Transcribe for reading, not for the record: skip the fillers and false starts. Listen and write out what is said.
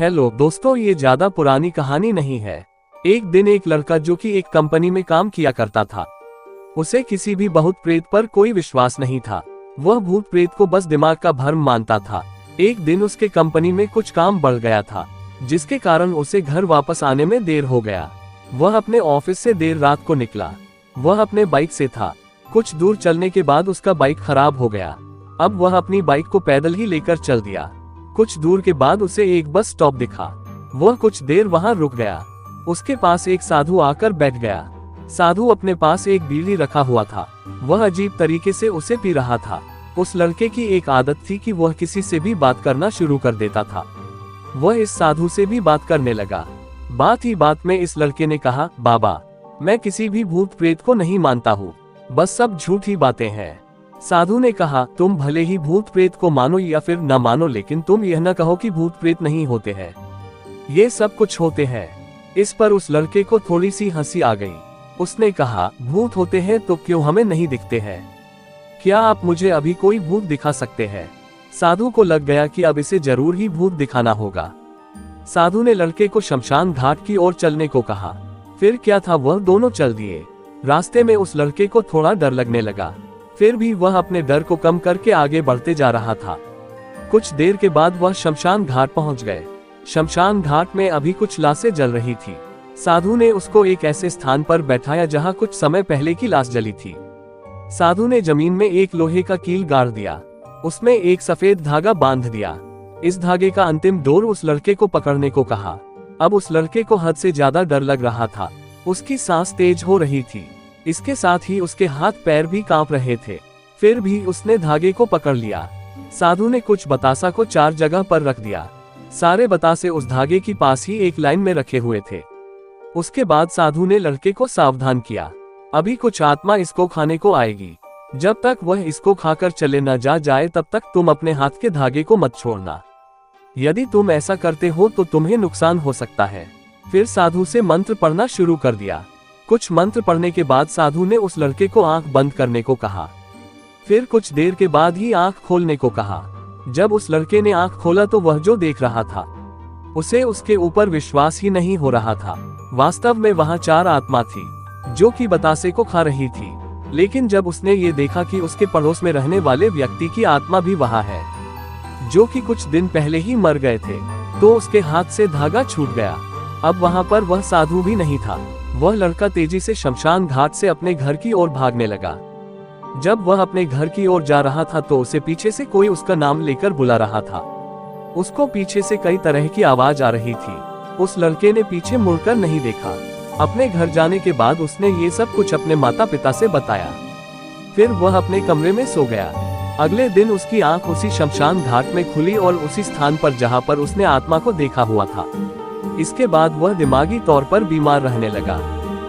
Hello दोस्तों, ये ज्यादा पुरानी कहानी नहीं है। एक दिन एक लड़का जो कि एक कंपनी में काम किया करता था, उसे किसी भी भूत प्रेत पर कोई विश्वास नहीं था। वह भूत प्रेत को बस दिमाग का भ्रम मानता था। एक दिन उसके कंपनी में कुछ काम बढ़ गया था, जिसके कारण उसे घर वापस आने में देर हो गया। वह अपने ऑफिस से देर रात को निकला। वह अपने बाइक से था। कुछ दूर चलने के बाद उसका बाइक खराब हो गया। अब वह अपनी बाइक को पैदल ही लेकर चल दिया। कुछ दूर के बाद उसे एक बस स्टॉप दिखा। वह कुछ देर वहां रुक गया। उसके पास एक साधु आकर बैठ गया। साधु अपने पास एक बीड़ी रखा हुआ था। वह अजीब तरीके से उसे पी रहा था। उस लड़के की एक आदत थी कि वह किसी से भी बात करना शुरू कर देता था। वह इस साधु से भी बात करने लगा। बात ही बात में इस लड़के ने कहा, बाबा, मैं किसी भी भूत प्रेत को नहीं मानता हूँ, बस सब झूठी बातें हैं। साधु ने कहा, तुम भले ही भूत प्रेत को मानो या फिर न मानो, लेकिन तुम यह न कहो कि भूत प्रेत नहीं होते हैं। ये सब कुछ होते हैं। इस पर उस लड़के को थोड़ी सी हंसी आ गई। उसने कहा, भूत होते हैं तो क्यों हमें नहीं दिखते हैं? क्या आप मुझे अभी कोई भूत दिखा सकते हैं? साधु को लग गया कि अब इसे जरूर ही भूत दिखाना होगा। साधु ने लड़के को शमशान घाट की ओर चलने को कहा। फिर क्या था, वह दोनों चल दिए। रास्ते में उस लड़के को थोड़ा डर लगने लगा, फिर भी वह अपने डर को कम करके आगे बढ़ते जा रहा था। कुछ देर के बाद वह शमशान घाट पहुंच गए। शमशान घाट में अभी कुछ लाशें जल रही थी। साधु ने उसको एक ऐसे स्थान पर बैठाया जहां कुछ समय पहले की लाश जली थी। साधु ने जमीन में एक लोहे का कील गाड़ दिया। उसमें एक सफेद धागा बांध दिया। इस धागे का अंतिम डोर उस लड़के को पकड़ने को कहा। अब उस लड़के को हद से ज्यादा डर लग रहा था। उसकी सांस तेज हो रही थी। इसके साथ ही उसके हाथ पैर भी कांप रहे थे। फिर भी उसने धागे को पकड़ लिया। साधु ने कुछ बतासा को 4 जगह पर रख दिया। सारे बतासे उस धागे की पास ही एक लाइन में रखे हुए थे। उसके बाद साधु ने लड़के को सावधान किया, अभी कुछ आत्मा इसको खाने को आएगी। जब तक वह इसको खाकर चले न जाए तब तक तुम अपने हाथ के धागे को मत छोड़ना। यदि तुम ऐसा करते हो तो तुम्हें नुकसान हो सकता है। फिर साधु से मंत्र पढ़ना शुरू कर दिया। कुछ मंत्र पढ़ने के बाद साधु ने उस लड़के को आंख बंद करने को कहा। फिर कुछ देर के बाद ही आंख खोलने को कहा। जब उस लड़के ने आंख खोला तो वह जो देख रहा था, उसे उसके ऊपर विश्वास ही नहीं हो रहा था। वास्तव में वहां 4 आत्मा थी जो कि बतासे को खा रही थी। लेकिन जब उसने ये देखा कि उसके पड़ोस में रहने वाले व्यक्ति की आत्मा भी वहां है, जो कि कुछ दिन पहले ही मर गए थे, तो उसके हाथ से धागा छूट गया। अब वहां पर वह साधु भी नहीं था। वह लड़का तेजी से शमशान घाट से अपने घर की ओर भागने लगा। जब वह अपने घर की ओर जा रहा था तो उसे पीछे से कोई उसका नाम लेकर बुला रहा था। उसको पीछे से कई तरह की आवाज आ रही थी। उस लड़के ने पीछे मुड़कर नहीं देखा। अपने घर जाने के बाद उसने ये सब कुछ अपने माता पिता से बताया। फिर वह अपने कमरे में सो गया। अगले दिन उसकी आंख उसी शमशान घाट में खुली और उसी स्थान पर जहां पर उसने आत्मा को देखा हुआ था। इसके बाद वह दिमागी तौर पर बीमार रहने लगा।